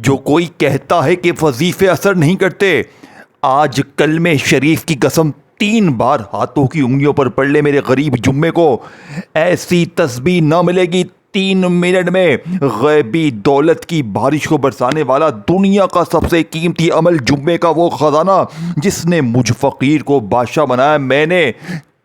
جو کوئی کہتا ہے کہ وظیفے اثر نہیں کرتے، آج کلمہ شریف کی قسم 3 بار ہاتھوں کی انگلیوں پر پڑھ لے میرے غریب جمعے کو، ایسی تسبیح نہ ملے گی 3 منٹ میں۔ غیبی دولت کی بارش کو برسانے والا دنیا کا سب سے قیمتی عمل جمعے کا وہ خزانہ جس نے مجھ فقیر کو بادشاہ بنایا، میں نے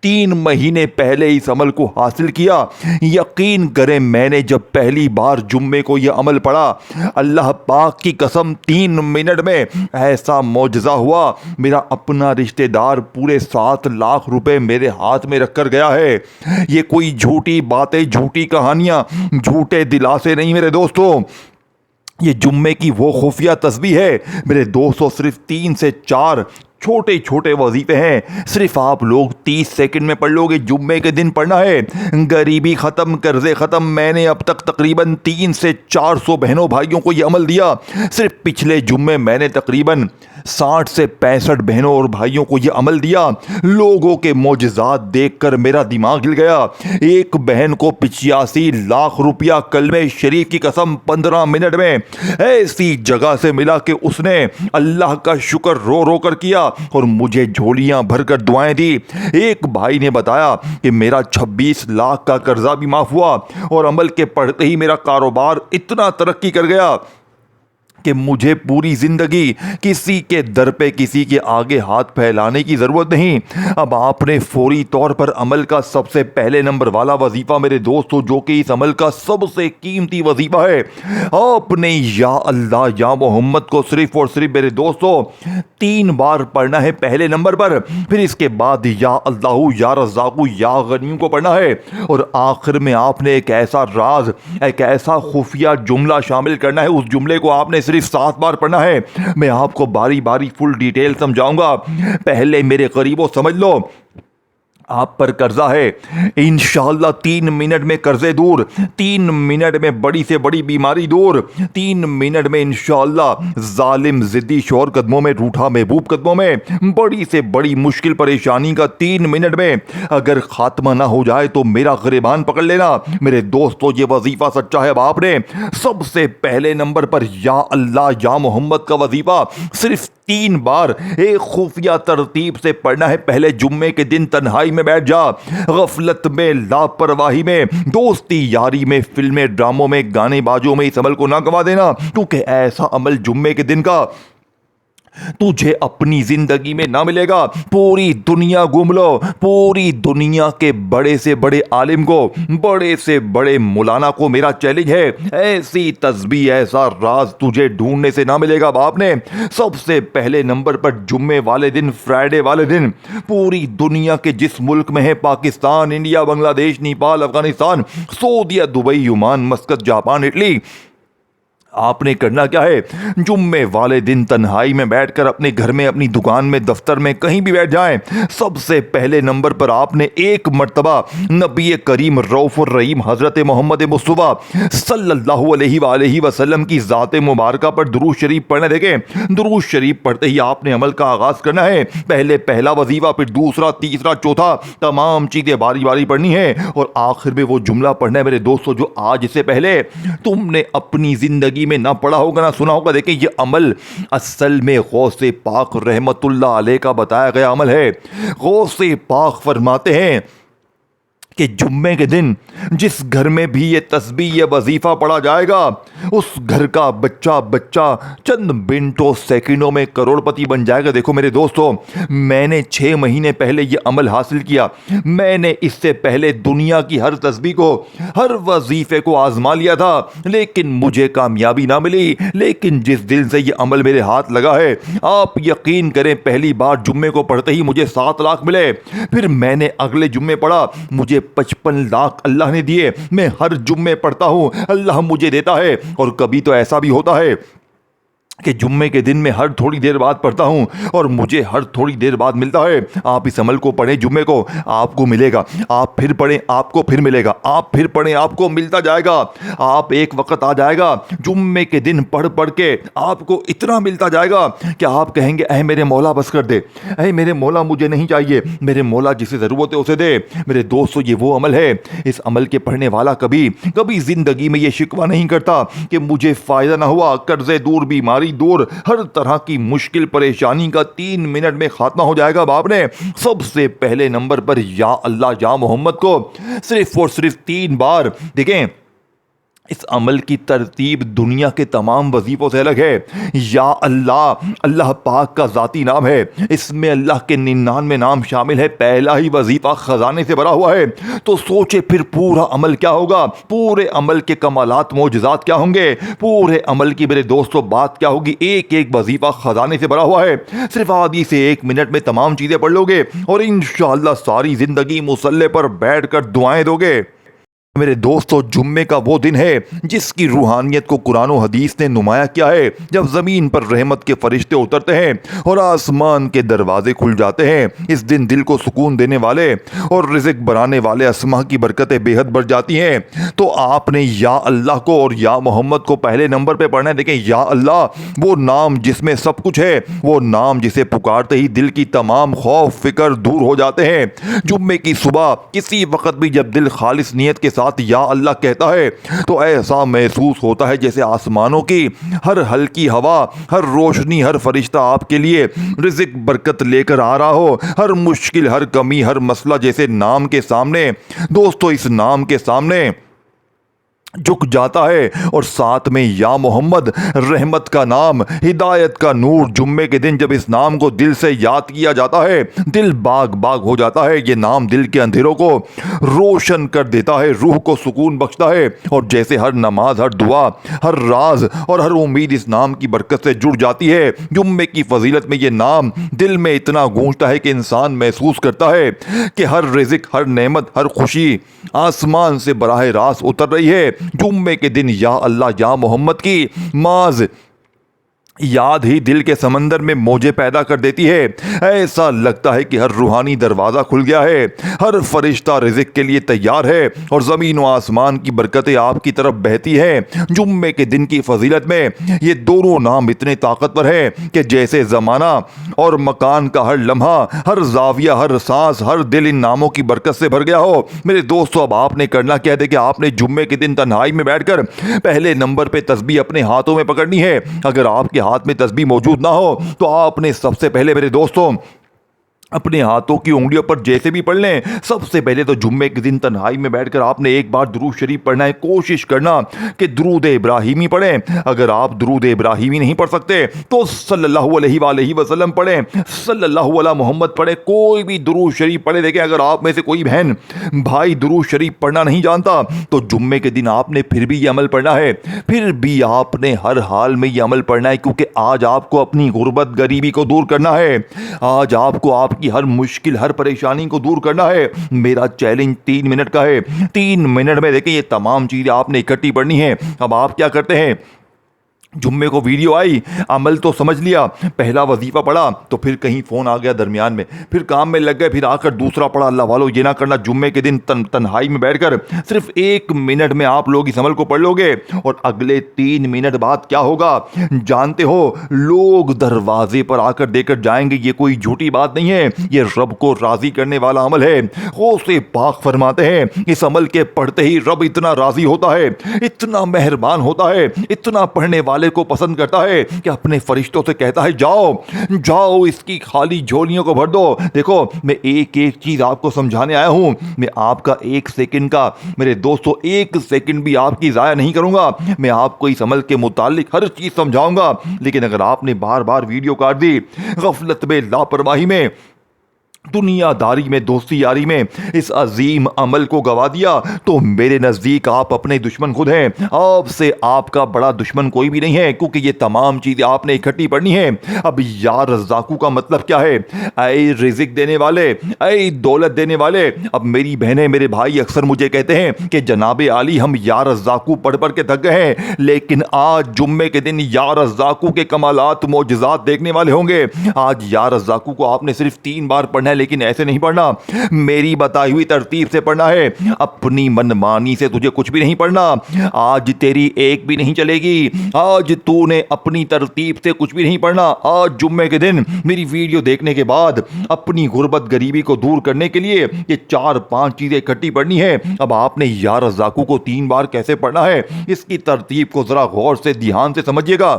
3 مہینے پہلے اس عمل کو حاصل کیا۔ یقین کریں میں نے جب پہلی بار جمعے کو یہ عمل پڑھا، اللہ پاک کی قسم 3 منٹ میں ایسا معجزہ ہوا، میرا اپنا رشتہ دار پورے 7 لاکھ روپے میرے ہاتھ میں رکھ کر گیا ہے۔ یہ کوئی جھوٹی باتیں، جھوٹی کہانیاں، جھوٹے دلاسے نہیں میرے دوستوں، یہ جمعے کی وہ خفیہ تسبیح ہے میرے دوستوں۔ صرف 3 سے 4 چھوٹے چھوٹے وظیفے ہیں، صرف آپ لوگ 30 سیکنڈ میں پڑھ لو گے۔ جمعے کے دن پڑھنا ہے، غریبی ختم، قرضے ختم۔ میں نے اب تک تقریباً 300 سے 400 بہنوں بھائیوں کو یہ عمل دیا۔ صرف پچھلے جمعے میں نے تقریباً 60 سے 65 بہنوں اور بھائیوں کو یہ عمل دیا۔ لوگوں کے معجزات دیکھ کر میرا دماغ ہل گیا۔ ایک بہن کو 85 لاکھ روپیہ کلمہ شریف کی قسم 15 منٹ میں ایسی جگہ سے ملا کہ اس نے اللہ کا شکر رو رو کر کیا اور مجھے جھولیاں بھر کر دعائیں دی۔ ایک بھائی نے بتایا کہ میرا 26 لاکھ کا قرضہ بھی معاف ہوا اور عمل کے پڑھتے ہی میرا کاروبار اتنا ترقی کر گیا کہ مجھے پوری زندگی کسی کے در پہ، کسی کے آگے ہاتھ پھیلانے کی ضرورت نہیں۔ اب آپ نے فوری طور پر عمل کا سب سے پہلے نمبر والا وظیفہ میرے دوستو، جو کہ اس عمل کا سب سے قیمتی وظیفہ ہے، آپ نے یا اللہ یا محمد کو صرف اور صرف میرے دوستو 3 بار پڑھنا ہے پہلے نمبر پر، پھر اس کے بعد یا اللہ یا رزاق یا غنی کو پڑھنا ہے، اور آخر میں آپ نے ایک ایسا راز، ایک ایسا خفیہ جملہ شامل کرنا ہے۔ اس جملے کو آپ نے صرف 7 بار پڑھنا ہے۔ میں آپ کو باری باری فل ڈیٹیل سمجھاؤں گا۔ پہلے میرے قریبوں سمجھ لو، آپ پر قرضہ ہے، انشاءاللہ 3 منٹ میں قرضے دور، 3 منٹ میں بڑی سے بڑی بیماری دور، 3 منٹ میں انشاءاللہ ظالم ضدی شوہر قدموں میں، روٹھا محبوب قدموں میں، بڑی سے بڑی مشکل پریشانی کا 3 منٹ میں اگر خاتمہ نہ ہو جائے تو میرا گریبان پکڑ لینا میرے دوستو، یہ وظیفہ سچا ہے۔ اب آپ نے سب سے پہلے نمبر پر یا اللہ یا محمد کا وظیفہ صرف 3 بار ایک خفیہ ترتیب سے پڑھنا ہے۔ پہلے جمعے کے دن تنہائی میں بیٹھ جا، غفلت میں، لاپرواہی میں، دوستی یاری میں، فلمیں ڈراموں میں، گانے بازوں میں اس عمل کو نہ گوا دینا، کیونکہ ایسا عمل جمعے کے دن کا تجھے اپنی زندگی میں نہ ملے گا۔ پوری دنیا گھوم لو، پوری دنیا کے بڑے سے بڑے عالم کو، بڑے سے بڑے مولانا کو میرا چیلنج ہے، ایسی تسبیح، ایسا راز تجھے ڈھونڈنے سے نہ ملے گا۔ آپ نے سب سے پہلے نمبر پر جمعے والے دن، فرائیڈے والے دن، پوری دنیا کے جس ملک میں ہے، پاکستان، انڈیا، بنگلہ دیش، نیپال، افغانستان، سعودیہ، Dubai, Oman, Muscat, Japan, Italy, آپ نے کرنا کیا ہے؟ جمعے والے دن تنہائی میں بیٹھ کر اپنے گھر میں، اپنی دکان میں، دفتر میں، کہیں بھی بیٹھ جائیں، سب سے پہلے نمبر پر آپ نے ایک مرتبہ نبی کریم رؤوف الرحیم حضرت محمد مصطفیٰ صلی اللہ علیہ وآلہ وسلم کی ذات مبارکہ پر درود شریف پڑھنا۔ دیکھیں، درود شریف پڑھتے ہی آپ نے عمل کا آغاز کرنا ہے۔ پہلے پہلا وظیفہ، پھر دوسرا، تیسرا، چوتھا، تمام چیزیں باری باری پڑھنی ہے، اور آخر میں وہ جملہ پڑھنا ہے میرے دوستو جو آج سے پہلے تم نے اپنی زندگی میں نہ پڑھا ہوگا، نہ سنا ہوگا۔ دیکھیں، یہ عمل اصل میں غوث پاک رحمت اللہ علیہ کا بتایا گیا عمل ہے۔ غوث پاک فرماتے ہیں کہ جمعے کے دن جس گھر میں بھی یہ تسبیح، یہ وظیفہ پڑھا جائے گا، اس گھر کا بچہ چند منٹوں سیکنڈوں میں کروڑ پتی بن جائے گا۔ دیکھو میرے دوستو، میں نے 6 مہینے پہلے یہ عمل حاصل کیا۔ میں نے اس سے پہلے دنیا کی ہر تسبیح کو، ہر وظیفے کو آزما لیا تھا، لیکن مجھے کامیابی نہ ملی۔ لیکن جس دل سے یہ عمل میرے ہاتھ لگا ہے، آپ یقین کریں، پہلی بار جمعے کو پڑھتے ہی مجھے 7 لاکھ ملے۔ پھر میں نے اگلے جمعے پڑھا، مجھے 55 لاکھ اللہ نے دیے۔ میں ہر جمعے پڑھتا ہوں، اللہ مجھے دیتا ہے۔ اور کبھی تو ایسا بھی ہوتا ہے کہ جمعے کے دن میں ہر تھوڑی دیر بعد پڑھتا ہوں اور مجھے ہر تھوڑی دیر بعد ملتا ہے۔ آپ اس عمل کو پڑھیں جمعے کو، آپ کو ملے گا، آپ پھر پڑھیں آپ کو پھر ملے گا، آپ پھر پڑھیں آپ کو ملتا جائے گا۔ آپ ایک وقت آ جائے گا جمعے کے دن پڑھ پڑھ کے آپ کو اتنا ملتا جائے گا کہ آپ کہیں گے اے میرے مولا بس کر دے، اے میرے مولا مجھے نہیں چاہیے، میرے مولا جسے ضرورت ہے اسے دے۔ میرے دوستو یہ وہ عمل ہے، اس عمل کے پڑھنے والا کبھی کبھی زندگی میں یہ شکوہ نہیں کرتا کہ مجھے فائدہ نہ ہوا، قرضے دور، بیماری دور، ہر طرح کی مشکل پریشانی کا 3 منٹ میں خاتمہ ہو جائے گا۔ باپ نے سب سے پہلے نمبر پر یا اللہ یا محمد کو صرف اور صرف 3 بار دیکھیں۔ اس عمل کی ترتیب دنیا کے تمام وظیفوں سے الگ ہے۔ یا اللہ اللہ پاک کا ذاتی نام ہے، اس میں اللہ کے 99 نام شامل ہے، پہلا ہی وظیفہ خزانے سے بھرا ہوا ہے۔ تو سوچے پھر پورا عمل کیا ہوگا، پورے عمل کے کمالات معجزات کیا ہوں گے، پورے عمل کی میرے دوستوں بات کیا ہوگی۔ ایک ایک وظیفہ خزانے سے بھرا ہوا ہے، صرف آدھی سے 1 منٹ میں تمام چیزیں پڑھ لو گے اور انشاءاللہ ساری زندگی مصلے پر بیٹھ کر دعائیں دو گے۔ میرے دوستو جمعے کا وہ دن ہے جس کی روحانیت کو قرآن و حدیث نے نمایاں کیا ہے، جب زمین پر رحمت کے فرشتے اترتے ہیں اور آسمان کے دروازے کھل جاتے ہیں۔ اس دن دل کو سکون دینے والے اور رزق بڑھانے والے اسماء کی برکتیں بے حد بڑھ جاتی ہیں۔ تو آپ نے یا اللہ کو اور یا محمد کو پہلے نمبر پہ پڑھنا ہے۔ دیکھیں یا اللہ وہ نام جس میں سب کچھ ہے، وہ نام جسے پکارتے ہی دل کی تمام خوف فکر دور ہو جاتے ہیں۔ جمعے کی صبح کسی وقت بھی جب دل خالص نیت کے ساتھ یا اللہ کہتا ہے تو ایسا محسوس ہوتا ہے جیسے آسمانوں کی ہر ہلکی ہوا، ہر روشنی، ہر فرشتہ آپ کے لیے رزق برکت لے کر آ رہا ہو۔ ہر مشکل، ہر کمی، ہر مسئلہ جیسے نام کے سامنے، دوستو اس نام کے سامنے جھک جاتا ہے۔ اور ساتھ میں یا محمد رحمت کا نام، ہدایت کا نور۔ جمعے کے دن جب اس نام کو دل سے یاد کیا جاتا ہے دل باغ باغ ہو جاتا ہے۔ یہ نام دل کے اندھیروں کو روشن کر دیتا ہے، روح کو سکون بخشتا ہے، اور جیسے ہر نماز، ہر دعا، ہر راز اور ہر امید اس نام کی برکت سے جڑ جاتی ہے۔ جمعے کی فضیلت میں یہ نام دل میں اتنا گونجتا ہے کہ انسان محسوس کرتا ہے کہ ہر رزق، ہر نعمت، ہر خوشی آسمان سے براہ راست اتر رہی ہے۔ جمعے کے دن یا اللہ یا محمد کی معاذ یاد ہی دل کے سمندر میں موجیں پیدا کر دیتی ہے۔ ایسا لگتا ہے کہ ہر روحانی دروازہ کھل گیا ہے، ہر فرشتہ رزق کے لیے تیار ہے اور زمین و آسمان کی برکتیں آپ کی طرف بہتی ہیں۔ جمعے کے دن کی فضیلت میں یہ دونوں نام اتنے طاقتور ہیں کہ جیسے زمانہ اور مکان کا ہر لمحہ، ہر زاویہ، ہر سانس، ہر دل ان ناموں کی برکت سے بھر گیا ہو۔ میرے دوستو اب آپ نے کرنا کیا ہے کہ آپ نے جمعے کے دن تنہائی میں بیٹھ کر پہلے نمبر پہ تسبیح اپنے ہاتھوں میں پکڑنی ہے۔ اگر آپ کے ہاتھ میں تسبیح موجود نہ ہو تو آپ نے سب سے پہلے میرے دوستوں اپنے ہاتھوں کی انگلیوں پر جیسے بھی پڑھ لیں، سب سے پہلے تو جمعے کے دن تنہائی میں بیٹھ کر آپ نے ایک بار درود شریف پڑھنا ہے۔ کوشش کرنا کہ درود ابراہیمی پڑھیں۔ اگر آپ درود ابراہیمی نہیں پڑھ سکتے تو صلی اللہ علیہ وآلہ وسلم پڑھیں، صلی اللہ علی محمد پڑھیں، کوئی بھی درود شریف پڑھیں۔ دیکھیں اگر آپ میں سے کوئی بہن بھائی درود شریف پڑھنا نہیں جانتا تو جمعے کے دن آپ نے پھر بھی یہ عمل پڑھنا ہے، پھر بھی آپ نے ہر حال میں یہ عمل پڑھنا ہے، کیونکہ آج آپ کو اپنی غربت غریبی کو دور کرنا ہے۔ آج آپ کو آپ کی ہر مشکل، ہر پریشانی کو دور کرنا ہے۔ میرا چیلنج 3 منٹ کا ہے۔ 3 منٹ میں دیکھیں یہ تمام چیزیں آپ نے اکٹھی پڑھنی ہے۔ اب آپ کیا کرتے ہیں، جمعے کو ویڈیو آئی، عمل تو سمجھ لیا، پہلا وظیفہ پڑھا تو پھر کہیں فون آ گیا درمیان میں، پھر کام میں لگ گئے، پھر آ کر دوسرا پڑھا۔ اللہ والو یہ نہ کرنا، جمعے کے دن تنہائی میں بیٹھ کر صرف 1 منٹ میں آپ لوگ اس عمل کو پڑھ لو گے اور اگلے 3 منٹ بعد کیا ہوگا جانتے ہو؟ لوگ دروازے پر آ کر دے کر جائیں گے۔ یہ کوئی جھوٹی بات نہیں ہے، یہ رب کو راضی کرنے والا عمل ہے۔ غوث پاک فرماتے ہیں اس عمل کے پڑھتے ہی رب اتنا راضی ہوتا ہے، اتنا مہربان ہوتا ہے، اتنا پڑھنے والے کو پسند کرتا ہے کہ اپنے فرشتوں سے کہتا ہے جاؤ جاؤ اس کی خالی جھولیوں کو بھر دو۔ دیکھو میں ایک ایک چیز آپ کو سمجھانے آیا ہوں، میں آپ کا 1 سیکنڈ کا میرے دوستو 1 سیکنڈ بھی آپ کی ضائع نہیں کروں گا۔ میں آپ کو اس عمل کے متعلق ہر چیز سمجھاؤں گا، لیکن اگر آپ نے بار بار ویڈیو کاٹ دی، غفلت میں، لاپرواہی میں دنیا داری میں، دوستی یاری میں اس عظیم عمل کو گوا دیا تو میرے نزدیک آپ اپنے دشمن خود ہیں۔ آپ سے آپ کا بڑا دشمن کوئی بھی نہیں ہے، کیونکہ یہ تمام چیزیں آپ نے اکٹھی پڑھنی ہے۔ اب یا رزاقو کا مطلب کیا ہے؟ اے رزق دینے والے، اے دولت دینے والے۔ اب میری بہنیں، میرے بھائی اکثر مجھے کہتے ہیں کہ جناب عالی ہم یا رزاقو پڑھ پڑھ کے تھک گئے ہیں، لیکن آج جمعے کے دن یا رزاقو کے کمالات، معجزات دیکھنے والے ہوں گے۔ آج یا رزاقو کو آپ نے صرف 3 بار پڑھنا ہے، لیکن ایسے نہیں پڑھنا، میری بتائی ہوئی ترتیب سے پڑھنا ہے۔ اپنی من مانی سے تجھے کچھ بھی نہیں پڑھنا، آج تیری ایک بھی نہیں چلے گی، آج تو نے اپنی ترتیب سے کچھ بھی نہیں پڑھنا۔ آج جمعے کے دن میری ویڈیو دیکھنے کے بعد اپنی غربت غریبی کو دور کرنے کے لیے یہ 4-5 چیزیں اکٹھی پڑھنی ہے۔ اب آپ نے یا رزاقو کو 3 بار کیسے پڑھنا ہے، اس کی ترتیب کو ذرا غور سے دھیان سے سمجھیے گا۔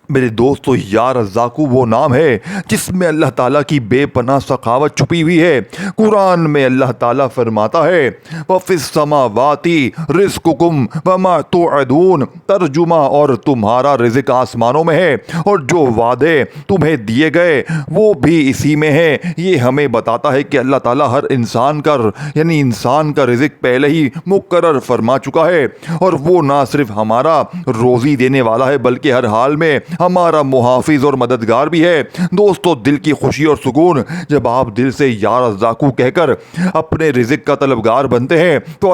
میرے دوستو، یا رزاقو وہ نام ہے جس میں اللہ تعالیٰ کی بے پناہ سخاوت چھپی ہوئی ہے۔ قرآن میں اللہ تعالیٰ فرماتا ہے وَفِي السَّمَاوَاتِ رِزْقُكُمْ وَمَا تُوعَدُونَ، ترجمہ اور تمہارا رزق آسمانوں میں ہے اور جو وعدے تمہیں دیے گئے وہ بھی اسی میں ہے۔ یہ ہمیں بتاتا ہے کہ اللہ تعالیٰ ہر انسان کا رزق پہلے ہی مقرر فرما چکا ہے، اور وہ نہ صرف ہمارا روزی دینے والا ہے بلکہ ہر حال میں ہمارا محافظ اور مددگار بھی ہے۔ دوستو، دل کی خوشی اور سکون جب آپ دل سے یا رزاقو کہہ کر اپنے رزق کا طلبگار بنتے ہیں تو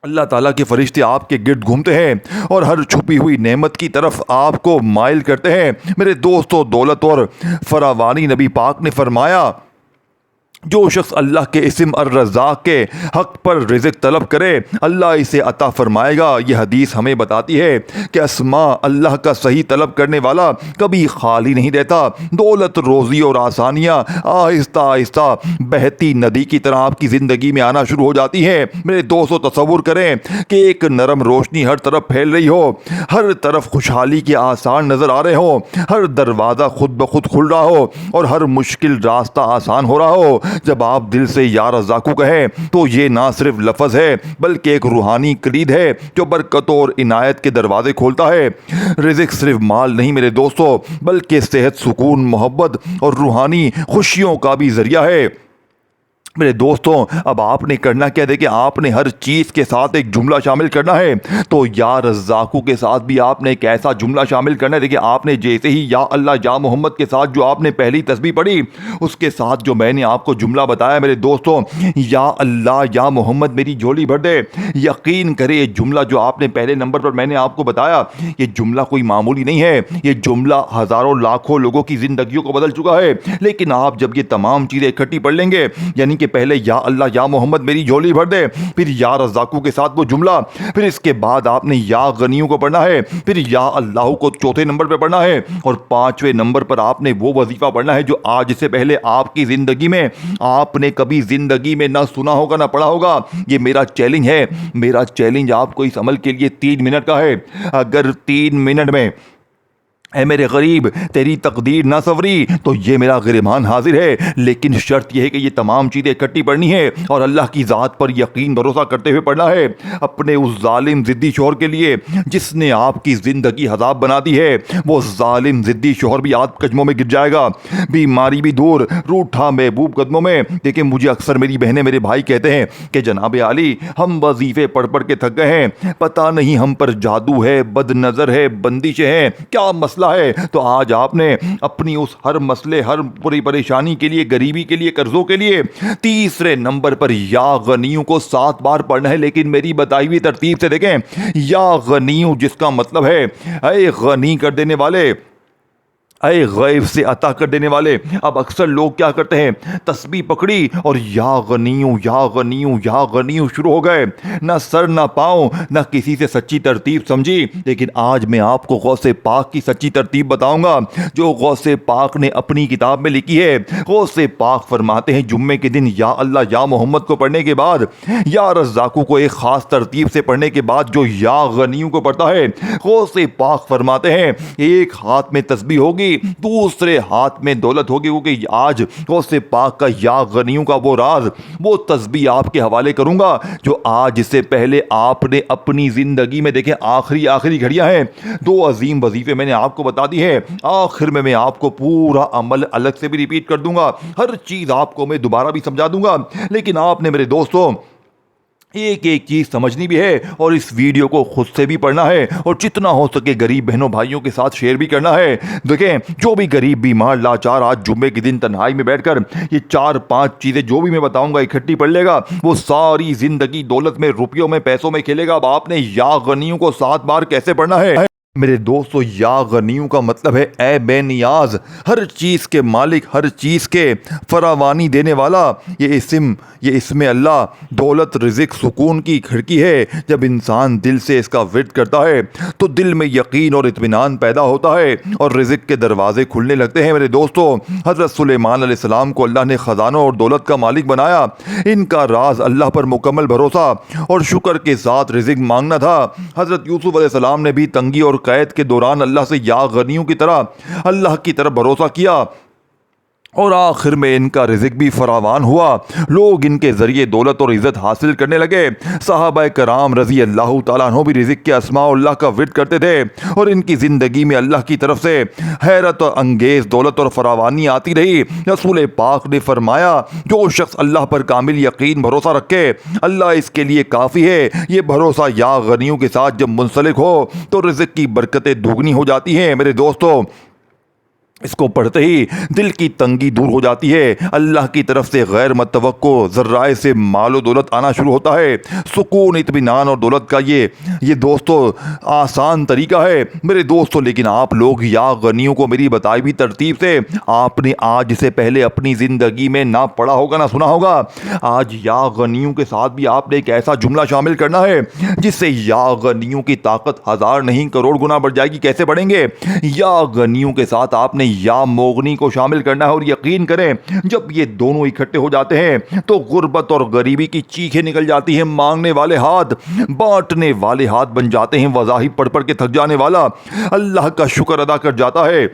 اللہ تعالیٰ کے فرشتے آپ کے گرد گھومتے ہیں اور ہر چھپی ہوئی نعمت کی طرف آپ کو مائل کرتے ہیں۔ میرے دوستو، دولت اور فراوانی، نبی پاک نے فرمایا جو شخص اللہ کے اسم الرزاق کے حق پر رزق طلب کرے اللہ اسے عطا فرمائے گا۔ یہ حدیث ہمیں بتاتی ہے کہ اسماء اللہ کا صحیح طلب کرنے والا کبھی خالی نہیں رہتا۔ دولت، روزی اور آسانیاں آہستہ آہستہ بہتی ندی کی طرح آپ کی زندگی میں آنا شروع ہو جاتی ہیں۔ میرے دوستو، تصور کریں کہ ایک نرم روشنی ہر طرف پھیل رہی ہو، ہر طرف خوشحالی کے آثار نظر آ رہے ہوں، ہر دروازہ خود بخود کھل رہا ہو اور ہر مشکل راستہ آسان ہو رہا ہو۔ جب آپ دل سے یا رزاقو کہیں تو یہ نہ صرف لفظ ہے بلکہ ایک روحانی کلید ہے جو برکتوں اور عنایت کے دروازے کھولتا ہے۔ رزق صرف مال نہیں میرے دوستو، بلکہ صحت، سکون، محبت اور روحانی خوشیوں کا بھی ذریعہ ہے۔ میرے دوستوں، اب آپ نے کرنا کیا؟ دیکھیں، آپ نے ہر چیز کے ساتھ ایک جملہ شامل کرنا ہے، تو یا رزاقو کے ساتھ بھی آپ نے ایک ایسا جملہ شامل کرنا ہے۔ دیکھیں، آپ نے جیسے ہی یا اللہ یا محمد کے ساتھ جو آپ نے پہلی تسبیح پڑھی، اس کے ساتھ جو میں نے آپ کو جملہ بتایا میرے دوستوں، یا اللہ یا محمد میری جھولی بھر دے، یقین کرے یہ جملہ جو آپ نے پہلے نمبر پر میں نے آپ کو بتایا، یہ جملہ کوئی معمولی نہیں ہے، یہ جملہ ہزاروں لاکھوں لوگوں کی زندگیوں کو بدل چکا ہے۔ لیکن آپ جب یہ تمام چیزیں اکٹھی پڑھ لیں گے، یعنی کہ پہلے یا اللہ یا محمد میری جھولی بھر دے، پھر یا رزاقو کے ساتھ وہ جملہ، پھر اس کے بعد آپ نے یا غنیوں کو پڑھنا ہے، پھر یا اللہ کو چوتھے نمبر پہ پڑھنا ہے، اور 5ویں نمبر پر آپ نے وہ وظیفہ پڑھنا ہے جو آج سے پہلے آپ کی زندگی میں آپ نے کبھی زندگی میں نہ سنا ہوگا نہ پڑھا ہوگا۔ یہ میرا چیلنج ہے، میرا چیلنج آپ کو اس عمل کے لیے 3 منٹ کا ہے۔ اگر 3 منٹ میں اے میرے غریب تیری تقدیر نہ سوری تو یہ میرا گریبان حاضر ہے، لیکن شرط یہ ہے کہ یہ تمام چیزیں اکٹھی پڑھنی ہے اور اللہ کی ذات پر یقین بھروسہ کرتے ہوئے پڑھنا ہے۔ اپنے اس ظالم ضدی شوہر کے لیے جس نے آپ کی زندگی عذاب بنا دی ہے، وہ ظالم ضدی شوہر بھی آپ قدموں میں گر جائے گا، بیماری بھی دور، روٹھا محبوب قدموں میں۔ دیکھیں، مجھے اکثر میری بہنیں، میرے بھائی کہتے ہیں کہ جناب عالی ہم وظیفے پڑھ پڑھ کے تھک گئے ہیں، پتہ نہیں ہم پر جادو ہے، بد نظر ہے، بندشیں ہیں، کیا مسئلہ ہے؟ تو آج آپ نے اپنی اس ہر مسئلے، ہر پوری پریشانی کے لیے، غریبی کے لیے، قرضوں کے لیے 3 نمبر پر یا غنیوں کو 7 بار پڑھنا ہے۔ لیکن میری بتائی ہوئی ترتیب سے دیکھیں، یا غنیوں جس کا مطلب ہے اے غنی کر دینے والے، اے غیب سے عطا کر دینے والے۔ اب اکثر لوگ کیا کرتے ہیں، تسبیح پکڑی اور یا غنیوں یا غنیوں یا غنیوں شروع ہو گئے، نہ سر نہ پاؤں، نہ کسی سے سچی ترتیب سمجھی۔ لیکن آج میں آپ کو غوث پاک کی سچی ترتیب بتاؤں گا جو غوث پاک نے اپنی کتاب میں لکھی ہے۔ غوث پاک فرماتے ہیں جمعے کے دن یا اللہ یا محمد کو پڑھنے کے بعد، یا رزاقو کو ایک خاص ترتیب سے پڑھنے کے بعد جو یا غنیوں کو پڑھتا ہے، غوث پاک فرماتے ہیں ایک ہاتھ میں تسبیح ہوگی ہوگی, دوسرے ہاتھ میں دولت ہوگی, کیونکہ آج غوث پاک کا یا غنیوں کا وہ راز, وہ تسبیح آپ کے حوالے کروں گا جو آج سے پہلے آپ نے اپنی زندگی میں دیکھیں آخری گھڑیاں ہیں. 2 عظیم وظیفے میں نے آپ کو بتا دی ہے, آخر میں آپ کو پورا عمل الگ سے بھی ریپیٹ کر دوں گا, ہر چیز آپ کو میں دوبارہ بھی سمجھا دوں گا, لیکن آپ نے میرے دوستوں ایک چیز سمجھنی بھی ہے اور اس ویڈیو کو خود سے بھی پڑھنا ہے اور جتنا ہو سکے غریب بہنوں بھائیوں کے ساتھ شیئر بھی کرنا ہے. دیکھیں, جو بھی غریب بیمار لاچار آج جمعے کے دن تنہائی میں بیٹھ کر یہ 4-5 چیزیں جو بھی میں بتاؤں گا اکٹھی پڑھ لے گا, وہ ساری زندگی دولت میں, روپیوں میں, پیسوں میں کھیلے گا. اب آپ نے یا غنیوں کو 7 بار کیسے پڑھنا ہے میرے دوستو؟ یا غنیوں کا مطلب ہے اے بے نیاز, ہر چیز کے مالک, ہر چیز کے فراوانی دینے والا. یہ اسم اللہ دولت, رزق, سکون کی کھڑکی ہے. جب انسان دل سے اس کا ورد کرتا ہے تو دل میں یقین اور اطمینان پیدا ہوتا ہے اور رزق کے دروازے کھلنے لگتے ہیں. میرے دوستو, حضرت سلیمان علیہ السلام کو اللہ نے خزانوں اور دولت کا مالک بنایا. ان کا راز اللہ پر مکمل بھروسہ اور شکر کے ساتھ رزق مانگنا تھا. حضرت یوسف علیہ السلام نے بھی تنگی اور قید کے دوران اللہ سے یا غنیوں کی طرح اللہ کی طرف بھروسہ کیا اور آخر میں ان کا رزق بھی فراوان ہوا. لوگ ان کے ذریعے دولت اور عزت حاصل کرنے لگے. صحابہ کرام رضی اللہ تعالیٰ عنہ بھی رزق کے اسماء اللہ کا ورد کرتے تھے اور ان کی زندگی میں اللہ کی طرف سے حیرت انگیز دولت اور فراوانی آتی رہی. رسول پاک نے فرمایا, جو شخص اللہ پر کامل یقین بھروسہ رکھے اللہ اس کے لیے کافی ہے. یہ بھروسہ یا غنیوں کے ساتھ جب منسلک ہو تو رزق کی برکتیں دوگنی ہو جاتی ہیں. میرے دوستو, اس کو پڑھتے ہی دل کی تنگی دور ہو جاتی ہے. اللہ کی طرف سے غیر متوقع ذرائع سے مال و دولت آنا شروع ہوتا ہے. سکون, اطمینان اور دولت کا یہ دوستو آسان طریقہ ہے میرے دوستو. لیکن آپ لوگ یا غنیوں کو میری بتائی بھی ترتیب سے آپ نے آج سے پہلے اپنی زندگی میں نہ پڑھا ہوگا نہ سنا ہوگا. آج یا غنیوں کے ساتھ بھی آپ نے ایک ایسا جملہ شامل کرنا ہے جس سے یا غنیوں کی طاقت 1000 نہیں کروڑ گنا بڑھ جائے گی. کیسے بڑھیں گے؟ یا غنیوں کے ساتھ آپ نے یا موغنی کو شامل کرنا ہے. اور یقین کریں, جب یہ دونوں اکٹھے ہو جاتے ہیں تو غربت اور غریبی کی چیخیں نکل جاتی ہیں. مانگنے والے ہاتھ بانٹنے والے ہاتھ بن جاتے ہیں. وظائف پڑھ کے تھک جانے والا اللہ کا شکر ادا کر جاتا ہے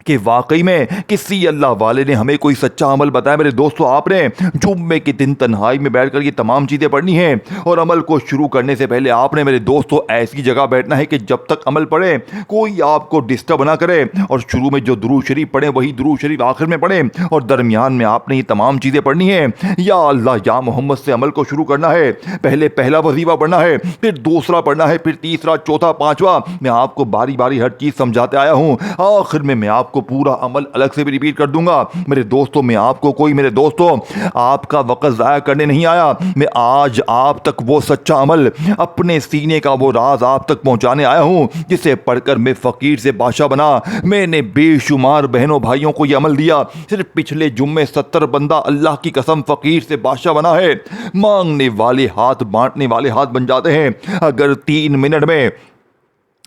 کہ واقعی میں کسی اللہ والے نے ہمیں کوئی سچا عمل بتایا. میرے دوستو, آپ نے جمعے کے دن تنہائی میں بیٹھ کر یہ تمام چیزیں پڑھنی ہیں اور عمل کو شروع کرنے سے پہلے آپ نے میرے دوستو ایسی جگہ بیٹھنا ہے کہ جب تک عمل پڑھیں کوئی آپ کو ڈسٹرب نہ کرے. اور شروع میں جو درود شریف پڑھیں وہی درود شریف آخر میں پڑھیں اور درمیان میں آپ نے یہ تمام چیزیں پڑھنی ہیں. یا اللہ یا محمد سے عمل کو شروع کرنا ہے. پہلے پہلا وظیفہ پڑھنا ہے, پھر دوسرا پڑھنا ہے, پھر تیسرا, چوتھا, پانچواں. میں آپ کو باری باری ہر چیز سمجھاتے آیا ہوں. آخر میں آپ کو پورا عمل الگ سے بھی ریپیٹ کر دوں گا. میرے دوستوں, میں آپ کو کوئی میرے دوستوں آپ کا وقت ضائع کرنے نہیں آیا. میں آج آپ تک وہ سچا عمل, اپنے سینے کا وہ راز آپ تک پہنچانے آیا ہوں جسے پڑھ کر میں فقیر سے بادشاہ بنا. میں نے بے شمار بہنوں بھائیوں کو یہ عمل دیا. صرف پچھلے جمعے 70 بندہ اللہ کی قسم فقیر سے بادشاہ بنا ہے. مانگنے والے ہاتھ بانٹنے والے ہاتھ بن جاتے ہیں. اگر 3 منٹ میں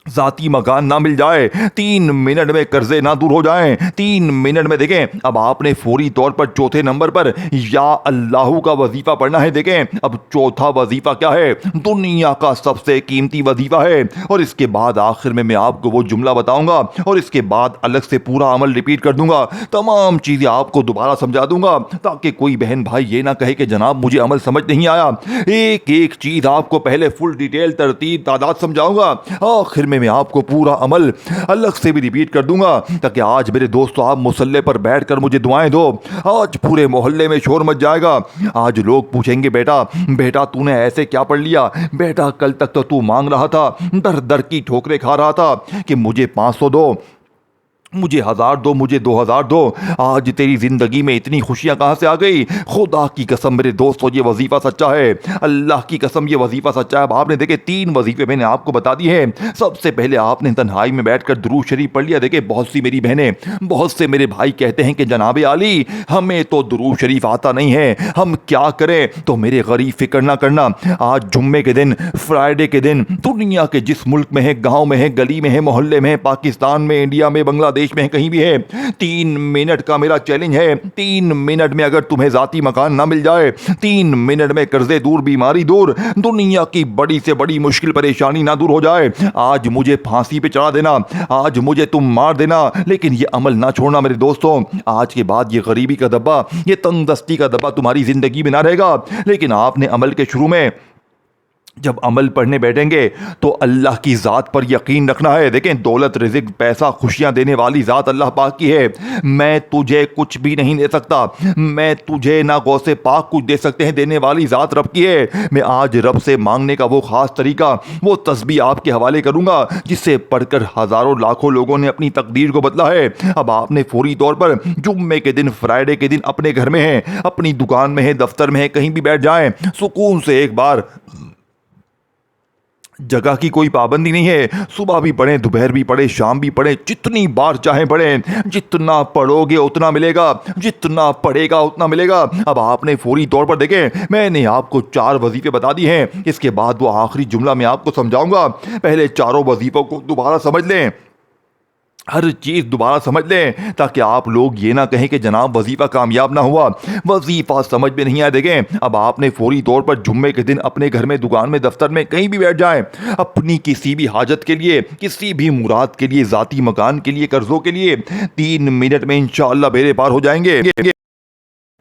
ذاتی مکان نہ مل جائے, 3 منٹ میں قرضے نہ دور ہو جائیں, 3 منٹ میں دیکھیں اب آپ نے فوری طور پر چوتھے نمبر پر یا اللہ کا وظیفہ پڑھنا ہے. دیکھیں اب چوتھا وظیفہ کیا ہے؟ دنیا کا سب سے قیمتی وظیفہ ہے. اور اس کے بعد آخر میں آپ کو وہ جملہ بتاؤں گا اور اس کے بعد الگ سے پورا عمل ریپیٹ کر دوں گا. تمام چیزیں آپ کو دوبارہ سمجھا دوں گا تاکہ کوئی بہن بھائی یہ نہ کہے کہ جناب مجھے عمل سمجھ نہیں آیا. ایک چیز آپ کو پہلے فل ڈیٹیل ترتیب تعداد سمجھاؤں گا, آخر میں آپ کو پورا عمل الگ سے بھی ریپیٹ کر دوں گا تاکہ آج میرے دوستو آپ مصلی پر بیٹھ کر مجھے دعائیں دو. آج پورے محلے میں شور مچ جائے گا. آج لوگ پوچھیں گے بیٹا تو نے ایسے کیا پڑھ لیا؟ بیٹا کل تک تو مانگ رہا تھا, در در کی ٹھوکریں کھا رہا تھا کہ مجھے 500 دو, مجھے 1000 دو, مجھے 2000 دو. آج تیری زندگی میں اتنی خوشیاں کہاں سے آ گئی؟ خدا کی قسم میرے دوستو یہ وظیفہ سچا ہے. اللہ کی قسم یہ وظیفہ سچا ہے. اب آپ نے دیکھے 3 وظیفے میں نے آپ کو بتا دی ہیں. سب سے پہلے آپ نے تنہائی میں بیٹھ کر درود شریف پڑھ لیا. دیکھیں بہت سی میری بہنیں, بہت سے میرے بھائی کہتے ہیں کہ جناب عالی ہمیں تو درود شریف آتا نہیں ہے, ہم کیا کریں؟ تو میرے غریب فکر نہ کرنا. آج جمعے کے دن, فرائیڈے کے دن, دنیا کے جس ملک میں ہے, گاؤں میں ہے, گلی میں ہے, محلے میں ہے, پاکستان میں, انڈیا میں, بنگلہ دیش پردیش میں کہیں بھی ہے, 3 منٹ کا میرا چیلنج ہے. 3 منٹ میں اگر تمہیں ذاتی مکان نہ مل جائے, 3 منٹ میں قرضے دور, بیماری دور, دنیا کی بڑی سے بڑی مشکل پریشانی نہ دور ہو جائے, آج مجھے پھانسی پہ چڑھا دینا, آج مجھے تم مار دینا, لیکن یہ عمل نہ چھوڑنا میرے دوستوں. آج کے بعد یہ غریبی کا دبا, یہ تنگ دستی کا دبا تمہاری زندگی میں نہ رہے گا. لیکن آپ نے عمل کے شروع میں جب عمل پڑھنے بیٹھیں گے تو اللہ کی ذات پر یقین رکھنا ہے. دیکھیں, دولت, رزق, پیسہ, خوشیاں دینے والی ذات اللہ پاک کی ہے. میں تجھے کچھ بھی نہیں دے سکتا, میں تجھے نہ غوث پاک کچھ دے سکتے ہیں, دینے والی ذات رب کی ہے. میں آج رب سے مانگنے کا وہ خاص طریقہ, وہ تسبیح آپ کے حوالے کروں گا جس سے پڑھ کر ہزاروں لاکھوں لوگوں نے اپنی تقدیر کو بدلا ہے. اب آپ نے فوری طور پر جمعے کے دن, فرائیڈے کے دن اپنے گھر میں ہیں, اپنی دکان میں ہیں, دفتر میں ہیں, کہیں بھی بیٹھ جائیں, سکون سے ایک بار, جگہ کی کوئی پابندی نہیں ہے, صبح بھی پڑھیں, دوپہر بھی پڑھیں, شام بھی پڑھیں, جتنی بار چاہیں پڑھیں, جتنا پڑھو گے اتنا ملے گا, جتنا پڑھے گا اتنا ملے گا. اب آپ نے فوری طور پر, دیکھیں, میں نے آپ کو 4 وظیفے بتا دی ہیں, اس کے بعد وہ آخری جملہ میں آپ کو سمجھاؤں گا. پہلے چاروں وظیفوں کو دوبارہ سمجھ لیں, ہر چیز دوبارہ سمجھ لیں, تاکہ آپ لوگ یہ نہ کہیں کہ جناب وظیفہ کامیاب نہ ہوا, وظیفہ سمجھ میں نہیں آیا. دیکھیں, اب آپ نے فوری طور پر جمعے کے دن اپنے گھر میں, دکان میں, دفتر میں, کہیں بھی بیٹھ جائیں, اپنی کسی بھی حاجت کے لیے, کسی بھی مراد کے لیے, ذاتی مکان کے لیے, قرضوں کے لیے 3 منٹ میں انشاءاللہ بیڑے پار ہو جائیں گے.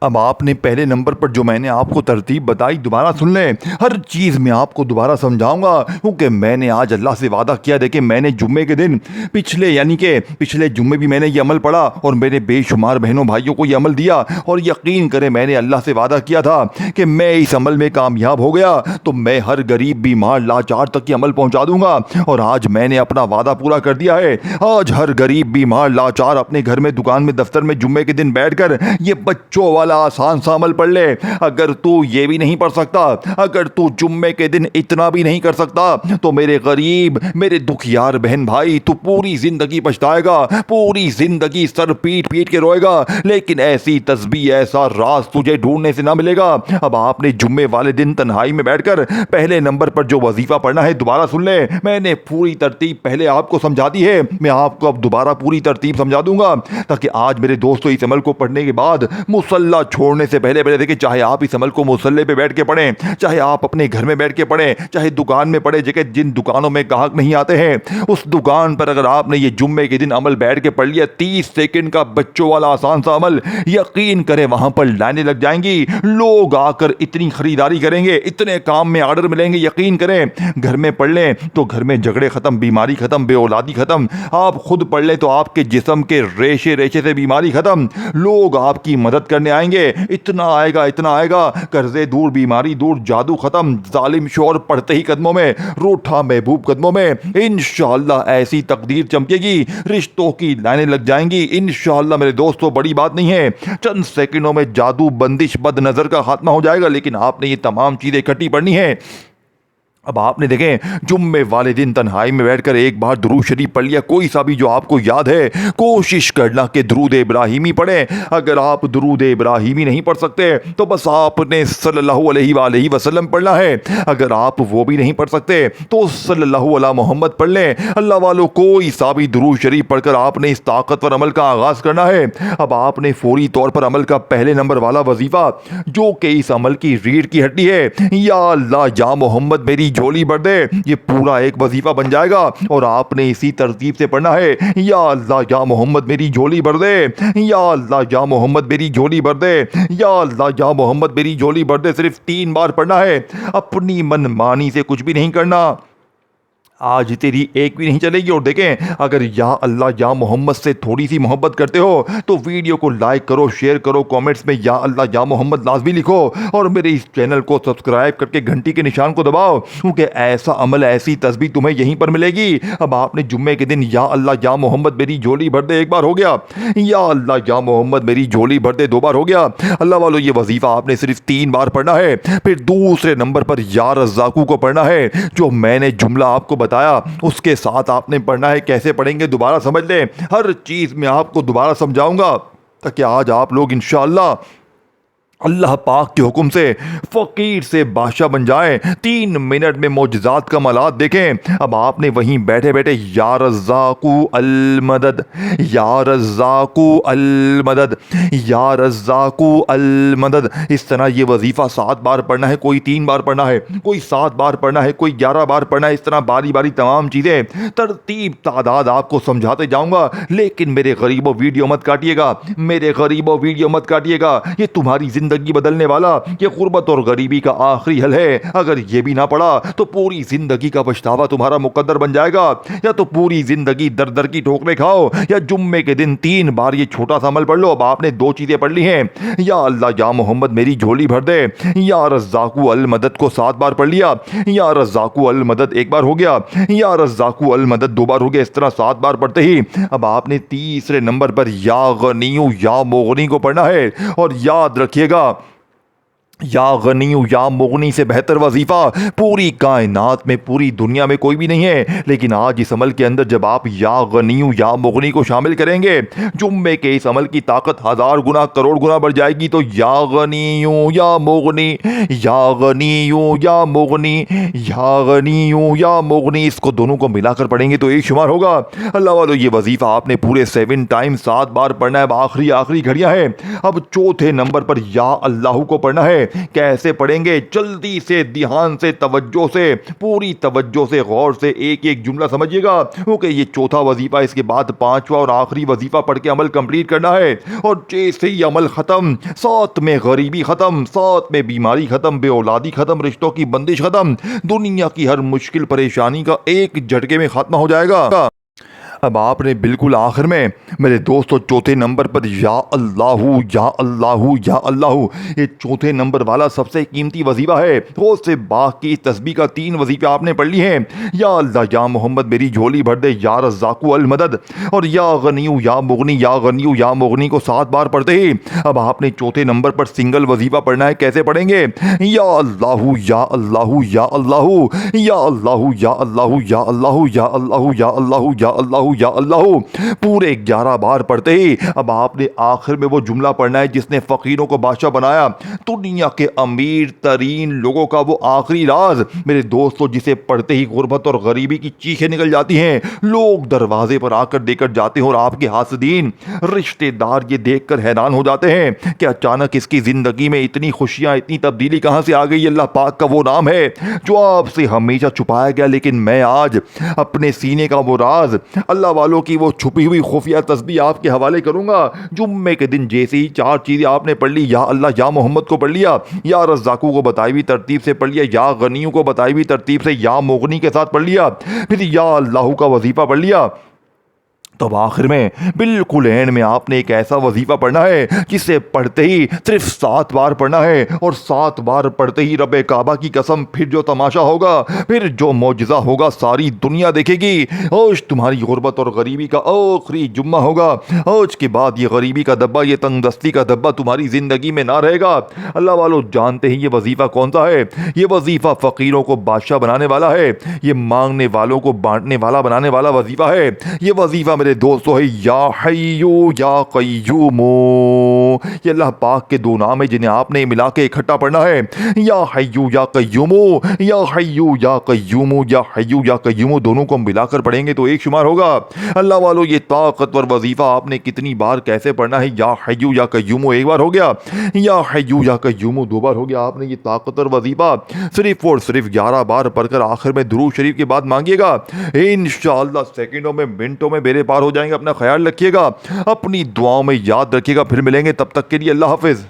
اب آپ نے پہلے نمبر پر جو میں نے آپ کو ترتیب بتائی دوبارہ سن لیں, ہر چیز میں آپ کو دوبارہ سمجھاؤں گا, کیونکہ میں نے آج اللہ سے وعدہ کیا. دیکھیں, میں نے جمعے کے دن پچھلے جمعے بھی میں نے یہ عمل پڑھا اور میرے بے شمار بہنوں بھائیوں کو یہ عمل دیا, اور یقین کریں میں نے اللہ سے وعدہ کیا تھا کہ میں اس عمل میں کامیاب ہو گیا تو میں ہر غریب, بیمار, لاچار تک یہ عمل پہنچا دوں گا. اور آج میں نے اپنا وعدہ پورا کر دیا ہے. آج ہر غریب, بیمار, لاچار اپنے گھر میں, دکان میں, دفتر میں جمعے کے دن بیٹھ کر یہ بچوں والا آسان سا عمل پڑھ لے. اگر تو یہ بھی نہیں پڑھ سکتا, اگر تو جمعے کے دن اتنا بھی نہیں کر سکتا, تو میرے غریب, میرے دکھیار بہن بھائی, تو پوری زندگی پچھتائے گا, پوری زندگی سر پیٹ پیٹ کے روئے گا, لیکن ایسی تسبیح, ایسا راز تجھے ڈھونڈنے سے نہ ملے گا. اب آپ نے جمعے والے دن تنہائی میں بیٹھ کر پہلے نمبر پر جو وظیفہ پڑھنا ہے دوبارہ سن لیں. میں نے پوری ترتیب پہلے آپ کو سمجھا دی ہے, میں آپ کو اب دوبارہ پوری ترتیب سمجھا دوں گا, تاکہ آج میرے دوستو اس عمل کو پڑھنے کے بعد مصلی چھوڑنے سے پہلے دیکھیں, چاہے آپ اس عمل کو مصلی پہ بیٹھ کے پڑھیں, چاہے آپ اپنے گھر میں بیٹھ کے پڑھیں, چاہے دکان میں پڑھیں, جن دکانوں میں گاہک نہیں آتے ہیں اس دکان پر اگر آپ نے یہ جمعے کے دن عمل بیٹھ کے پڑھ لیا, 30 سیکنڈ کا بچوں والا آسان سا عمل, یقین کریں وہاں پر لائنیں لگ جائیں گی, لوگ آ کر اتنی خریداری کریں گے, اتنے کام میں آرڈر ملیں گے. یقین کریں, گھر میں پڑھ لیں تو گھر میں جھگڑے ختم, بیماری ختم, بے اولادی ختم. آپ خود پڑھ لیں تو آپ کے جسم کے ریشے ریشے سے بیماری ختم. لوگ آپ کی مدد کرنے آئیں گے, اتنا آئے گا, قرضے دور, بیماری دور, جادو ختم, ظالم شور پڑتے ہی قدموں میں, روٹھا محبوب قدموں میں. انشاءاللہ ایسی تقدیر چمکے گی, رشتوں کی لائنیں لگ جائیں گی. انشاءاللہ میرے دوستو, بڑی بات نہیں ہے, چند سیکنڈوں میں جادو, بندش, بد نظر کا خاتمہ ہو جائے گا, لیکن آپ نے یہ تمام چیزیں اکٹھی پڑھنی ہے. اب آپ نے دیکھیں جمعے والے دن تنہائی میں بیٹھ کر ایک بار درود شریف پڑھ لیا, کوئی سا بھی جو آپ کو یاد ہے. کوشش کرنا کہ درود ابراہیمی پڑھیں. اگر آپ درود ابراہیمی نہیں پڑھ سکتے تو بس آپ نے صلی اللہ علیہ وآلہ وسلم پڑھنا ہے. اگر آپ وہ بھی نہیں پڑھ سکتے تو صلی اللہ علی محمد پڑھ لیں. اللہ والوں, کوئی سا بھی درود شریف پڑھ کر آپ نے اس طاقتور عمل کا آغاز کرنا ہے. اب آپ نے فوری طور پر عمل کا پہلے نمبر والا وظیفہ, جو کہ اس عمل کی ریڑھ کی ہڈی ہے, یا اللہ یا محمد میری جھولی بھر دے, یہ پورا ایک وظیفہ بن جائے گا. اور آپ نے اسی ترتیب سے پڑھنا ہے, یا اللہ یا محمد میری جھولی بھر دے, یا اللہ یا محمد میری جھولی بھر دے, یا اللہ یا محمد میری جھولی بھر دے. صرف 3 بار پڑھنا ہے, اپنی من مانی سے کچھ بھی نہیں کرنا. آج تیری ایک بھی نہیں چلے گی. اور دیکھیں, اگر یا اللہ یا محمد سے تھوڑی سی محبت کرتے ہو تو ویڈیو کو لائک کرو, شیئر کرو, کامنٹس میں یا اللہ یا محمد لازمی لکھو, اور میرے اس چینل کو سبسکرائب کر کے گھنٹی کے نشان کو دباؤ, کیونکہ ایسا عمل, ایسی تسبیح تمہیں یہیں پر ملے گی. اب آپ نے جمعے کے دن یا اللہ یا محمد میری جھولی بھر دے 1 بار ہو گیا, یا اللہ یا محمد میری جھولی بھر دے 2 بار ہو گیا. اللہ والو, یہ وظیفہ آپ نے صرف 3 بار پڑھنا ہے. پھر دوسرے نمبر پر یا رزاقو کو پڑھنا ہے, جو میں نے جملہ آپ کو بتایا اس کے ساتھ آپ نے پڑھنا ہے. کیسے پڑھیں گے دوبارہ سمجھ لیں, ہر چیز میں آپ کو دوبارہ سمجھاؤں گا, تاکہ آج آپ لوگ انشاءاللہ اللہ پاک کے حکم سے فقیر سے بادشاہ بن جائیں، 3 منٹ میں معجزات کا مالات دیکھیں۔ اب آپ نے وہیں بیٹھے بیٹھے یا رزاق المدد، یا رزاق المدد، یا رزاق المدد، اس طرح یہ وظیفہ 7 بار پڑھنا ہے، کوئی 3 بار پڑھنا ہے، کوئی 7 بار پڑھنا ہے، کوئی 11 بار پڑھنا ہے، اس طرح باری باری تمام چیزیں ترتیب تعداد آپ کو سمجھاتے جاؤں گا۔ لیکن میرے غریبوں ویڈیو مت کاٹیے گا، میرے غریبوں ویڈیو مت کاٹیے گا، یہ تمہاری زندگی بدلنے والا، یہ غربت اور غریبی کا آخری حل ہے۔ اگر یہ بھی نہ پڑا تو پوری زندگی کا پچھتاوا تمہارا مقدر بن جائے گا، یا تو پوری زندگی در در کی ٹھوکریں کھاؤ، یا جمعے کے دن 3 بار یہ چھوٹا سا عمل پڑھ لو۔ اب آپ نے 2 چیزیں پڑھ لی ہیں، یا اللہ یا محمد میری جھولی بھر دے، یا رزاق المدد کو 7 بار پڑھ لیا، یا رزاق المدد 1 بار ہو گیا، یا رزاق المدد 2 بار ہو گیا، اس طرح 7 بار پڑھتے ہی اب آپ نے تیسرے نمبر پر یا غنیو یا مغنی کو پڑھنا ہے۔ اور یاد رکھیے گا، یا غنی یا مغنی سے بہتر وظیفہ پوری کائنات میں، پوری دنیا میں کوئی بھی نہیں ہے۔ لیکن آج اس عمل کے اندر جب آپ یا غنی یا مغنی کو شامل کریں گے، جمعے کے اس عمل کی طاقت 1000 گنا کروڑ گنا بڑھ جائے گی۔ تو یا غنی یا مغنی، یا غنی یا مغنی، یا غنی یا مغنی، اس کو دونوں کو ملا کر پڑھیں گے تو ایک شمار ہوگا۔ اللہ والو یہ وظیفہ آپ نے پورے 7 ٹائم 7 بار پڑھنا ہے۔ اب آخری گھڑیاں ہیں، اب چوتھے نمبر پر یا اللہ کو پڑھنا ہے۔ کیسے پڑھیں گے؟ جلدی سے، دھیان سے، توجہ سے، پوری توجہ سے، غور سے ایک ایک جملہ سمجھیے گا، کیونکہ یہ چوتھا وظیفہ، اس کے بعد 5واں اور آخری وظیفہ پڑھ کے عمل کمپلیٹ کرنا ہے۔ اور جیسے ہی عمل ختم، 7 میں غریبی ختم، 7 میں بیماری ختم، بے اولادی ختم، رشتوں کی بندش ختم، دنیا کی ہر مشکل پریشانی کا ایک جھٹکے میں خاتمہ ہو جائے گا۔ اب آپ نے بالکل آخر میں میرے دوستو چوتھے نمبر پر یا اللہ یا اللہ یا اللہ، یہ چوتھے نمبر والا سب سے قیمتی وظیفہ ہے۔ روز سے باقی تسبیح کا 3 وظیفے آپ نے پڑھ لی ہیں، یا اللہ یا محمد میری جھولی بھر دے، یا رزاق المدد، اور یا غنی یا مغنی، یا غنی یا مغنی کو 7 بار پڑھتے ہی اب آپ نے چوتھے نمبر پر سنگل وظیفہ پڑھنا ہے۔ کیسے پڑھیں گے؟ یا اللہ یا اللہ یا اللہ، یا اللہ یا اللہ یا اللہ یا اللہ یا اللہ یا اللہ یا اللہ، پورے 11 بار پڑھتے ہی اب آپ نے آخر میں وہ جملہ پڑھنا ہے جس نے فقیروں کو بادشاہ بنایا، دنیا کے امیر ترین لوگوں کا وہ آخری راز میرے دوستو، جسے پڑھتے ہی غربت اور غریبی کی چیخیں نکل جاتی ہیں، لوگ دروازے پر آ کر دے کر جاتے ہیں، اور آپ کے حاسدین رشتہ دار یہ دیکھ کر حیران ہو جاتے ہیں کہ اچانک اس کی زندگی میں اتنی خوشیاں، اتنی تبدیلی کہاں سے آ گئی۔ اللہ پاک کا وہ نام ہے جو آپ سے ہمیشہ چھپایا گیا، لیکن میں آج اپنے سینے کا وہ راز، اللہ والوں کی وہ چھپی ہوئی خفیہ تسبیح آپ کے حوالے کروں گا۔ جمعے کے دن جیسے ہی 4 چیزیں آپ نے پڑھ لی، یا اللہ یا محمد کو پڑھ لیا، یا رزاقو کو بتائی ہوئی ترتیب سے پڑھ لیا، یا غنیوں کو بتائی ہوئی ترتیب سے یا مغنی کے ساتھ پڑھ لیا، پھر یا اللہ کا وظیفہ پڑھ لیا، تو اب آخر میں بالکل اینڈ میں آپ نے ایک ایسا وظیفہ پڑھنا ہے جسے پڑھتے ہی صرف 7 بار پڑھنا ہے، اور 7 بار پڑھتے ہی رب کعبہ کی قسم پھر جو تماشا ہوگا، پھر جو معجزہ ہوگا ساری دنیا دیکھے گی۔ آج تمہاری غربت اور غریبی کا آخری جمعہ ہوگا، آج کے بعد یہ غریبی کا دبا، یہ تنگ دستی کا دبا تمہاری زندگی میں نہ رہے گا۔ اللہ والو جانتے ہیں یہ وظیفہ کون سا ہے؟ یہ وظیفہ فقیروں کو بادشاہ بنانے والا ہے، یہ مانگنے والوں کو بانٹنے والا بنانے والا وظیفہ ہے۔ یہ وظیفہ میرے دوستو ہے یا حیو یا قیوم، یہ اللہ پاک کے 2 نام ہیں جنہیں آپ نے ملا کے اکٹھا پڑھنا ہے، یا حیو یا قیوم، یا حیو یا قیوم، یا حیو یا قیوم، دونوں کو ملا کر پڑھیں گے تو ایک شمار ہوگا۔ اللہ والو یہ طاقتور وظیفہ آپ نے کتنی بار کیسے پڑھنا ہے؟ یا حیو یا قیوم 1 بار ہو گیا، یا حیو یا قیوم 2 بار ہو گیا۔ آپ نے یہ طاقتور وظیفہ صرف اور صرف 11 بار پڑھ کر آخر میں درود شریف کے بعد مانگیے گا، انشاءاللہ سیکنڈوں میں منٹوں میں بیرے پار ہو جائیں گے۔ اپنا خیال رکھیے گا، اپنی دعاؤں میں یاد رکھیے گا، پھر ملیں گے، تب تک کے لیے اللہ حافظ۔